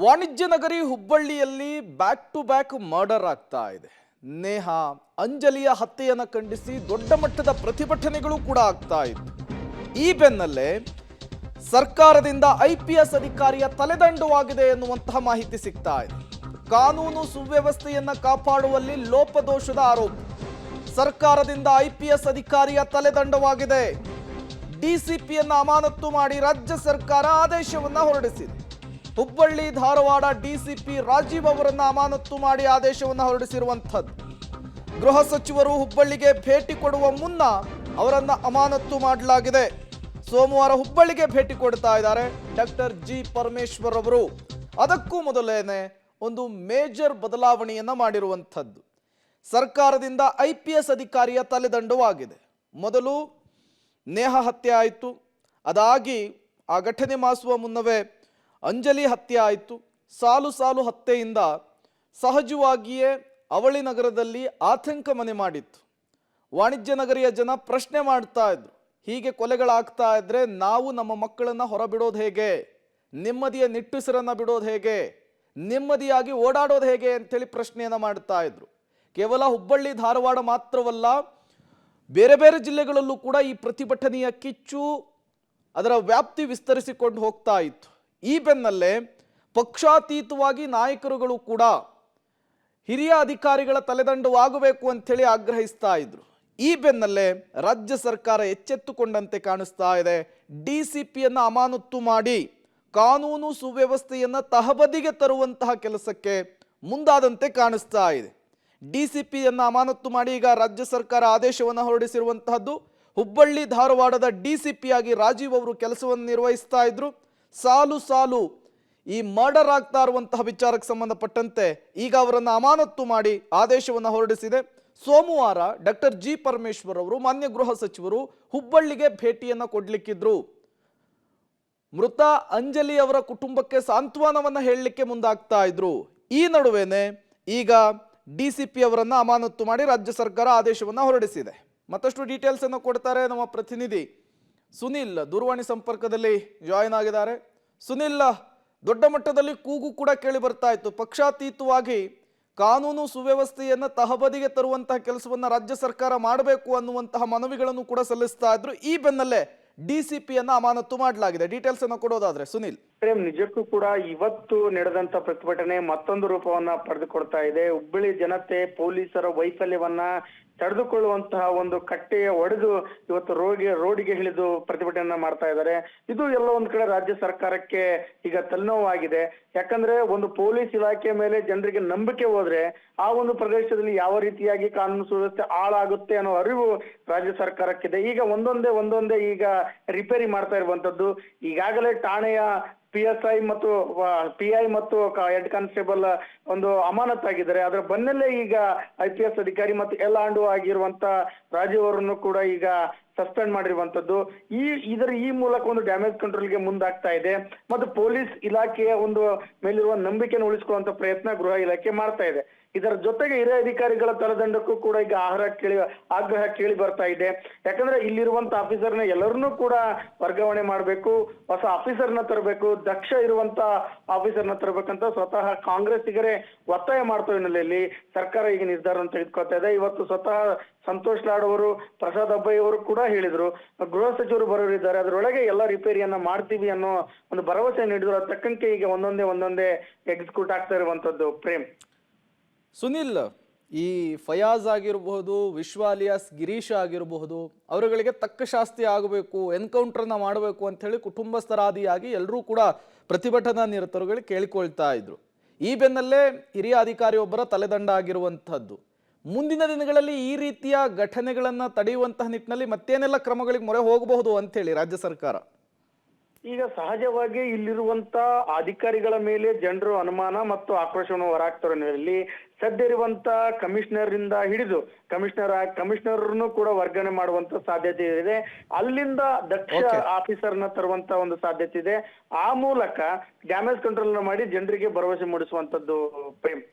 ವಾಣಿಜ್ಯ ನಗರಿ ಹುಬ್ಬಳ್ಳಿಯಲ್ಲಿ ಬ್ಯಾಕ್ ಟು ಬ್ಯಾಕ್ ಮರ್ಡರ್ ಆಗ್ತಾ ಇದೆ. ನೇಹಾ ಅಂಜಲಿಯ ಹತ್ಯೆಯನ್ನು ಖಂಡಿಸಿ ದೊಡ್ಡ ಮಟ್ಟದ ಪ್ರತಿಭಟನೆಗಳು ಕೂಡ ಆಗ್ತಾ ಇತ್ತು. ಈ ಬೆನ್ನಲ್ಲೇ ಸರ್ಕಾರದಿಂದ IPS ಅಧಿಕಾರಿಯ ತಲೆದಂಡವಾಗಿದೆ ಎನ್ನುವಂತಹ ಮಾಹಿತಿ ಸಿಗ್ತಾ ಇದೆ. ಕಾನೂನು ಸುವ್ಯವಸ್ಥೆಯನ್ನ ಕಾಪಾಡುವಲ್ಲಿ ಲೋಪದೋಷದ ಆರೋಪ. ಸರ್ಕಾರದಿಂದ IPS ಅಧಿಕಾರಿಯ ತಲೆದಂಡವಾಗಿದೆ. DCPಯನ್ನ ಅಮಾನತು ಮಾಡಿ ರಾಜ್ಯ ಸರ್ಕಾರ ಆದೇಶವನ್ನ ಹೊರಡಿಸಿದೆ. ಹುಬ್ಬಳ್ಳಿ ಧಾರವಾಡ DCP ರಾಜೀವ್ ಅವರನ್ನ ಅಮಾನತು ಮಾಡಿ ಆದೇಶವನ್ನು ಹೊರಡಿಸಿರುವಂಥದ್ದು. ಗೃಹ ಸಚಿವರು ಹುಬ್ಬಳ್ಳಿಗೆ ಭೇಟಿ ಕೊಡುವ ಮುನ್ನ ಅವರನ್ನ ಅಮಾನತು ಮಾಡಲಾಗಿದೆ. ಸೋಮವಾರ ಹುಬ್ಬಳ್ಳಿಗೆ ಭೇಟಿ ಕೊಡ್ತಾ ಇದ್ದಾರೆ ಡಾಕ್ಟರ್ G ಪರಮೇಶ್ವರ್ ಅವರು. ಅದಕ್ಕೂ ಮೊದಲೇನೆ ಒಂದು ಮೇಜರ್ ಬದಲಾವಣೆಯನ್ನ ಮಾಡಿರುವಂಥದ್ದು. ಸರ್ಕಾರದಿಂದ IPS ಅಧಿಕಾರಿಯ ತಲೆದಂಡವಾಗಿದೆ. ಮೊದಲು ನೇಹಾ ಹತ್ಯೆ ಆಯಿತು, ಅದಾಗಿ ಆ ಘಟನೆ ಮಾಸುವ ಮುನ್ನವೇ ಅಂಜಲಿ ಹತ್ಯೆ ಆಯಿತು. ಸಾಲು ಸಾಲು ಹತ್ಯೆಯಿಂದ ಸಹಜವಾಗಿಯೇ ಅವಳಿ ನಗರದಲ್ಲಿ ಆತಂಕ ಮನೆ ಮಾಡಿತ್ತು. ವಾಣಿಜ್ಯ ನಗರಿಯ ಜನ ಪ್ರಶ್ನೆ ಮಾಡ್ತಾ ಇದ್ರು, ಹೀಗೆ ಕೊಲೆಗಳಾಗ್ತಾ ಇದ್ರೆ ನಾವು ನಮ್ಮ ಮಕ್ಕಳನ್ನ ಹೊರಬಿಡೋದು ಹೇಗೆ, ನೆಮ್ಮದಿಯ ನಿಟ್ಟುಸಿರನ್ನ ಬಿಡೋದು ಹೇಗೆ, ನೆಮ್ಮದಿಯಾಗಿ ಓಡಾಡೋದು ಹೇಗೆ ಅಂತೇಳಿ ಪ್ರಶ್ನೆಯನ್ನ ಮಾಡ್ತಾ ಇದ್ರು. ಕೇವಲ ಹುಬ್ಬಳ್ಳಿ ಧಾರವಾಡ ಮಾತ್ರವಲ್ಲ, ಬೇರೆ ಬೇರೆ ಜಿಲ್ಲೆಗಳಲ್ಲೂ ಕೂಡ ಈ ಪ್ರತಿಭಟನೆಯ ಕಿಚ್ಚು ಅದರ ವ್ಯಾಪ್ತಿ ವಿಸ್ತರಿಸಿಕೊಂಡು ಹೋಗ್ತಾ ಇತ್ತು. ಈ ಬೆನ್ನಲ್ಲೇ ಪಕ್ಷಾತೀತವಾಗಿ ನಾಯಕರುಗಳು ಕೂಡ ಹಿರಿಯ ಅಧಿಕಾರಿಗಳ ತಲೆದಂಡವಾಗಬೇಕು ಅಂಥೇಳಿ ಆಗ್ರಹಿಸ್ತಾ ಇದ್ರು. ಈ ಬೆನ್ನಲ್ಲೇ ರಾಜ್ಯ ಸರ್ಕಾರ ಎಚ್ಚೆತ್ತುಕೊಂಡಂತೆ ಕಾಣಿಸ್ತಾ ಇದೆ. DCPಯನ್ನ ಅಮಾನತು ಮಾಡಿ ಕಾನೂನು ಸುವ್ಯವಸ್ಥೆಯನ್ನ ತಹಬದಿಗೆ ತರುವಂತಹ ಕೆಲಸಕ್ಕೆ ಮುಂದಾದಂತೆ ಕಾಣಿಸ್ತಾ ಇದೆ. DCPಯನ್ನ ಅಮಾನತು ಮಾಡಿ ಈಗ ರಾಜ್ಯ ಸರ್ಕಾರ ಆದೇಶವನ್ನು ಹೊರಡಿಸಿರುವಂತಹದ್ದು. ಹುಬ್ಬಳ್ಳಿ ಧಾರವಾಡದ DCP ಆಗಿ ರಾಜೀವ್ ಅವರು ಕೆಲಸವನ್ನು ನಿರ್ವಹಿಸ್ತಾ ಇದ್ರು. ಸಾಲು ಸಾಲು ಈ ಮರ್ಡರ್ ಆಗ್ತಾ ಇರುವಂತಹ ವಿಚಾರಕ್ಕೆ ಸಂಬಂಧಪಟ್ಟಂತೆ ಈಗ ಅವರನ್ನು ಅಮಾನತು ಮಾಡಿ ಆದೇಶವನ್ನು ಹೊರಡಿಸಿದೆ. ಸೋಮವಾರ ಡಾಕ್ಟರ್ G ಪರಮೇಶ್ವರ್ ಅವರು ಮಾನ್ಯ ಗೃಹ ಸಚಿವರು ಹುಬ್ಬಳ್ಳಿಗೆ ಭೇಟಿಯನ್ನ ಕೊಡ್ಲಿಕ್ಕಿದ್ರು. ಮೃತ ಅಂಜಲಿ ಅವರ ಕುಟುಂಬಕ್ಕೆ ಸಾಂತ್ವನವನ್ನ ಹೇಳಲಿಕ್ಕೆ ಮುಂದಾಗ್ತಾ ಇದ್ರು. ಈ ನಡುವೆನೆ ಈಗ DCP ಅವರನ್ನ ಅಮಾನತು ಮಾಡಿ ರಾಜ್ಯ ಸರ್ಕಾರ ಆದೇಶವನ್ನ ಹೊರಡಿಸಿದೆ. ಮತ್ತಷ್ಟು ಡೀಟೇಲ್ಸ್ ಅನ್ನು ಕೊಡ್ತಾರೆ ನಮ್ಮ ಪ್ರತಿನಿಧಿ ಸುನಿಲ್, ದೂರವಾಣಿ ಸಂಪರ್ಕದಲ್ಲಿ ಜಾಯಿನ್ ಆಗಿದ್ದಾರೆ. ಸುನಿಲ್, ದೊಡ್ಡ ಮಟ್ಟದಲ್ಲಿ ಕೂಗು ಕೂಡ ಕೇಳಿ ಬರ್ತಾ ಇತ್ತು. ಪಕ್ಷಾತೀತವಾಗಿ ಕಾನೂನು ಸುವ್ಯವಸ್ಥೆಯನ್ನ ತಹಬದಿಗೆ ತರುವಂತಹ ಕೆಲಸವನ್ನ ರಾಜ್ಯ ಸರ್ಕಾರ ಮಾಡಬೇಕು ಅನ್ನುವಂತಹ ಮನವಿಗಳನ್ನು ಕೂಡ ಸಲ್ಲಿಸ್ತಾ ಇದ್ರು. ಈ ಬೆನ್ನಲ್ಲೇ DCPಯನ್ನ ಅಮಾನತು ಮಾಡಲಾಗಿದೆ. ಡೀಟೇಲ್ಸ್ ಅನ್ನು ಕೊಡೋದಾದ್ರೆ ಸುನಿಲ್. ಪ್ರೇಮ್, ನಿಜಕ್ಕೂ ಕೂಡ ಇವತ್ತು ನಡೆದಂತ ಪ್ರತಿಭಟನೆ ಮತ್ತೊಂದು ರೂಪವನ್ನ ಪಡೆದುಕೊಳ್ತಾ ಇದೆ. ಹುಬ್ಬಳ್ಳಿ ಜನತೆ ಪೊಲೀಸರ ವೈಫಲ್ಯವನ್ನ ತಡೆದುಕೊಳ್ಳುವಂತಹ ಒಂದು ಕಟ್ಟೆಯ ಒಡೆದು ಇವತ್ತು ರೋಡಿಗೆ ಇಳಿದು ಪ್ರತಿಭಟನೆ ಮಾಡ್ತಾ ಇದ್ದಾರೆ. ಇದು ಎಲ್ಲ ಒಂದ್ ಕಡೆ ರಾಜ್ಯ ಸರ್ಕಾರಕ್ಕೆ ಈಗ ತಲೆನೋವಾಗಿದೆ. ಯಾಕಂದ್ರೆ ಒಂದು ಪೊಲೀಸ್ ಇಲಾಖೆ ಮೇಲೆ ಜನರಿಗೆ ನಂಬಿಕೆ ಹೋದ್ರೆ ಆ ಒಂದು ಪ್ರದೇಶದಲ್ಲಿ ಯಾವ ರೀತಿಯಾಗಿ ಕಾನೂನು ಸುವ್ಯವಸ್ಥೆ ಹಾಳಾಗುತ್ತೆ ಅನ್ನೋ ಅರಿವು ರಾಜ್ಯ ಸರ್ಕಾರಕ್ಕಿದೆ. ಈಗ ಒಂದೊಂದೇ ಈಗ ರಿಪೇರಿ ಮಾಡ್ತಾ ಇರುವಂತದ್ದು. ಈಗಾಗಲೇ ಠಾಣೆಯ PSI ಮತ್ತು PI ಮತ್ತು ಹೆಡ್ ಕಾನ್ಸ್ಟೇಬಲ್ ಒಂದು ಅಮಾನತಾಗಿದ್ದಾರೆ. ಅದರ ಬೆನ್ನಲ್ಲೇ ಈಗ IPS ಅಧಿಕಾರಿ ಮತ್ತು ಎಲ್ಲಾಂಡು ಆಗಿರುವಂತ ರಾಜೀವ್ ಅವರನ್ನು ಕೂಡ ಈಗ ಸಸ್ಪೆಂಡ್ ಮಾಡಿರುವಂತದ್ದು. ಈ ಮೂಲಕ ಒಂದು ಡ್ಯಾಮೇಜ್ ಕಂಟ್ರೋಲ್ಗೆ ಮುಂದಾಗ್ತಾ ಇದೆ ಮತ್ತು ಪೊಲೀಸ್ ಇಲಾಖೆಯ ಒಂದು ಮೇಲಿರುವ ನಂಬಿಕೆಯನ್ನು ಉಳಿಸಿಕೊಳ್ಳುವಂತ ಪ್ರಯತ್ನ ಗೃಹ ಇಲಾಖೆ ಮಾಡ್ತಾ ಇದೆ. ಇದರ ಜೊತೆಗೆ ಹಿರಿಯ ಅಧಿಕಾರಿಗಳ ತಲೆದಂಡಕ್ಕೂ ಕೂಡ ಈಗ ಆಗ್ರಹ ಕೇಳಿ ಬರ್ತಾ ಇದೆ. ಯಾಕಂದ್ರೆ ಇಲ್ಲಿರುವಂತ ಆಫೀಸರ್ನ ಎಲ್ಲರನ್ನೂ ಕೂಡ ವರ್ಗಾವಣೆ ಮಾಡಬೇಕು, ಹೊಸ ಆಫೀಸರ್ನ ತರಬೇಕು, ದಕ್ಷ ಇರುವಂತ ಆಫೀಸರ್ನ ತರಬೇಕಂತ ಸ್ವತಃ ಕಾಂಗ್ರೆಸ್ಸಿಗರೇ ಒತ್ತಾಯ ಮಾಡ್ತಾ ಹಿನ್ನೆಲೆಯಲ್ಲಿ ಸರ್ಕಾರ ಈಗ ನಿರ್ಧಾರವನ್ನು ತೆಗೆದುಕೊಳ್ತಾ ಇದೆ. ಇವತ್ತು ಸ್ವತಃ ಸಂತೋಷ್ ಲಾಡ್ ಅವರು, ಪ್ರಸಾದ್ ಅಬ್ಬಾಯಿ ಅವರು ಕೂಡ ಹೇಳಿದ್ರು, ಗೃಹ ಸಚಿವರು ಬರೋರಿದ್ದಾರೆ, ಅದರೊಳಗೆ ಎಲ್ಲ ರಿಪೇರಿಯನ್ನ ಮಾಡ್ತೀವಿ ಅನ್ನೋ ಒಂದು ಭರವಸೆ ನೀಡಿದ್ರು. ಅದ್ ತಕ್ಕಂತೆ ಈಗ ಒಂದೊಂದೇ ಎಕ್ಸಿಕ್ಯೂಟ್ ಆಗ್ತಾ ಇರುವಂತದ್ದು. ಪ್ರೇಮ್, ಸುನಿಲ್, ಈ ಫಯಾಜ್ ಆಗಿರಬಹುದು, ವಿಶ್ವ ಅಲಿಯಾಸ್ ಗಿರೀಶ್ ಆಗಿರಬಹುದು, ಅವರುಗಳಿಗೆ ತಕ್ಕ ಶಾಸ್ತಿ ಆಗಬೇಕು, ಎನ್ಕೌಂಟರ್ನ ಮಾಡಬೇಕು ಅಂತ ಹೇಳಿ ಕುಟುಂಬಸ್ಥರಾದಿಯಾಗಿ ಎಲ್ಲರೂ ಕೂಡ ಪ್ರತಿಭಟನಾ ನಿರತರುಗಳಿಗೆ ಕೇಳಿಕೊಳ್ತಾ ಇದ್ರು. ಈ ಬೆನ್ನಲ್ಲೇ ಹಿರಿಯ ಅಧಿಕಾರಿಯೊಬ್ಬರ ತಲೆದಂಡ ಆಗಿರುವಂಥದ್ದು. ಮುಂದಿನ ದಿನಗಳಲ್ಲಿ ಈ ರೀತಿಯ ಘಟನೆಗಳನ್ನ ತಡೆಯುವಂತಹ ನಿಟ್ಟಿನಲ್ಲಿ ಮತ್ತೇನೆಲ್ಲ ಕ್ರಮಗಳಿಗೆ ಮೊರೆ ಹೋಗಬಹುದು ಅಂತ ಹೇಳಿ ರಾಜ್ಯ ಸರ್ಕಾರ ಈಗ ಸಹಜವಾಗಿ ಇಲ್ಲಿರುವಂತ ಅಧಿಕಾರಿಗಳ ಮೇಲೆ ಜನರು ಅನುಮಾನ ಮತ್ತು ಆಕ್ರೋಶವನ್ನು ಹೊರಹಾಕ್ತಿರೋ ನೆಲೆಯಲ್ಲಿ ಸದ್ಯರುವಂತ ಕಮಿಷನರ್ ಇಂದ ಹಿಡಿದು ಕಮಿಷನರ್ನು ಕೂಡ ವರ್ಗಾವಣೆ ಮಾಡುವಂತ ಸಾಧ್ಯತೆ ಇದೆ. ಅಲ್ಲಿಂದ ದಕ್ಷ ಆಫೀಸರ್ನ ತರುವಂತ ಒಂದು ಸಾಧ್ಯತೆ ಇದೆ. ಆ ಮೂಲಕ ಡ್ಯಾಮೇಜ್ ಕಂಟ್ರೋಲ್ ಮಾಡಿ ಜನರಿಗೆ ಭರವಸೆ ಮೂಡಿಸುವಂತದ್ದು. ಪ್ರೇಮ್,